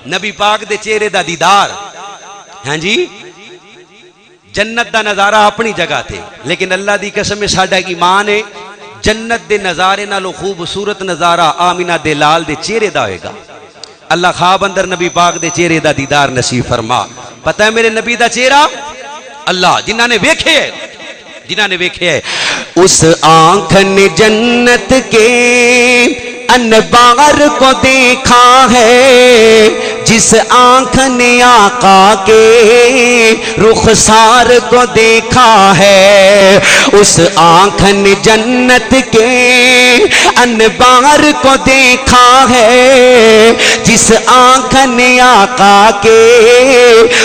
نبی پاک دے چہرے دا دیدار، ہاں جی جنت دا نظارہ اپنی جگہ تھے، لیکن اللہ دی قسم ہے ساڈا ایمان ہے جنت دے نظارے نالو خوبصورت نظارہ آمینہ دے لال دے چہرے دا ہوئے گا۔ اللہ خواب اندر نبی پاک دے چہرے دا دیدار نصیب فرما۔ پتہ ہے میرے نبی دا چہرہ اللہ جنہاں نے ویکھے ہے، جنہاں نے ویکھے ہے، اس آنکھ نے جنت کے انبار کو دیکھا ہے، جس آنکھ نے آقا کے رخسار کو دیکھا ہے، اس آنکھ نے جنت کے انبار کو دیکھا ہے، جس آنکھ نے آقا کے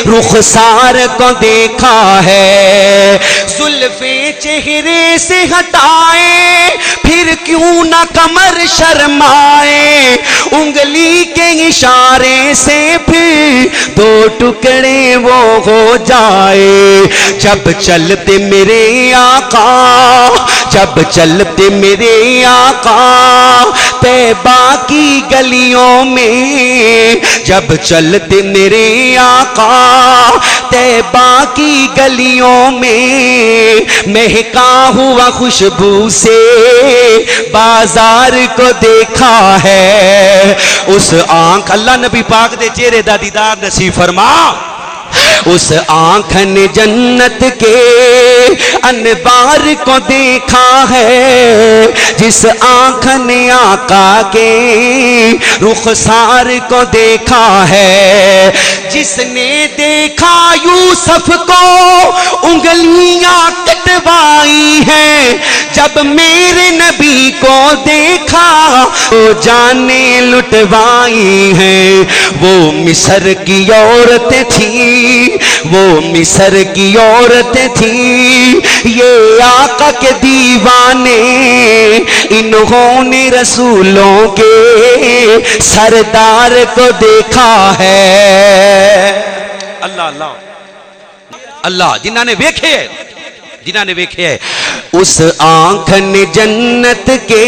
رخسار کو دیکھا ہے، زلفیں چہرے سے ہٹائے پھر کیوں نہ کمر شرمائے، انگلی کے اشارے سے پھر دو ٹکڑے وہ ہو جائے، جب چلتے میرے آقا، جب چلتے میرے آقا طیبہ کی گلیوں میں، جب چلتے میرے آقا طیبہ کی گلیوں میں، مہکا ہوا خوشبو سے بازار کو دیکھا ہے، اس آنکھ اللہ نبی پاک دے چہرے دا دیدار نصیب فرما۔ اس آنکھ نے جنت کے انوار کو دیکھا ہے، جس آنکھ نے آقا کے رخسار کو دیکھا ہے، جس نے دیکھا یوسف کو انگلیاں کٹوائی ہیں، جب میرے نبی کو دیکھا وہ جانیں لٹوائی ہیں، وہ مصر کی عورتیں تھیں، وہ مصر کی عورتیں تھیں، یہ آقا کے دیوانے، انہوں نے رسولوں کے سردار کو دیکھا ہے۔ اللہ اللہ اللہ جنہاں نے ویکھے، جنہاں نے ویکھے ہے، اس آنکھ نے جنت کے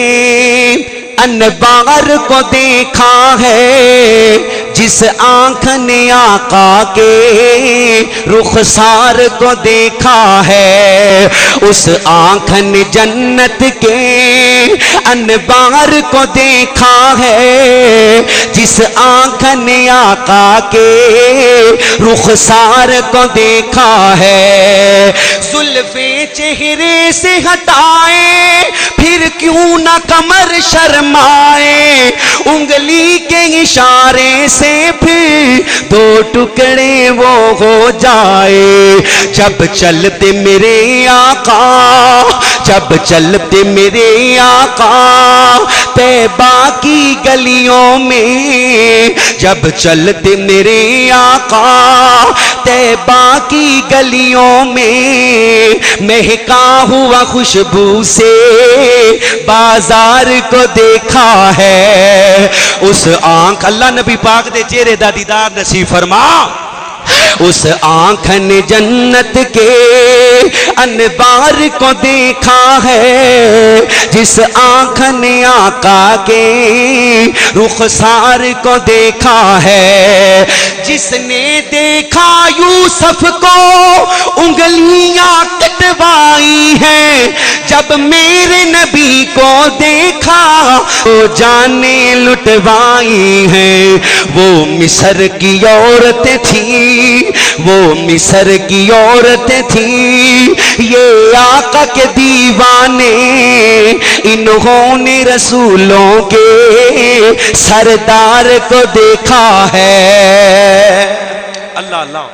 انبار کو دیکھا ہے، جس آنکھ نے آقا کے رخسار کو دیکھا ہے، اس آنکھ نے جنت کے انبار کو دیکھا ہے، جس آنکھ نے آقا کے رخسار کو دیکھا ہے، زلفیں چہرے سے ہٹائے پھر کیوں نہ کمر شرمائے، انگلی کے اشارے سے پھر دو ٹکڑے وہ ہو جائے، جب چلتے میرے آقا، جب چلتے میرے آقا طیبہ کی گلیوں میں، جب چلتے میرے آقا طیبہ کی گلیوں میں، مہکا ہوا خوشبو سے بازار کو دیکھا ہے، اس آنکھ اللہ نبی پاک دے چہرے دا دیدار نصیب فرما۔ اس آنکھ نے جنت کے انبار کو دیکھا ہے، جس آنکھ نے آقا کے رخسار کو دیکھا ہے، جس نے دیکھا یوسف کو انگلیاں کٹوائی ہیں، جب میرے نبی کو دیکھا وہ جانیں لٹوائی ہیں، وہ مصر کی عورتیں تھیں، وہ مصر کی عورتیں تھیں، یہ آقا کے دیوانے، انہوں نے رسولوں کے سردار کو دیکھا ہے۔ اللہ اللہ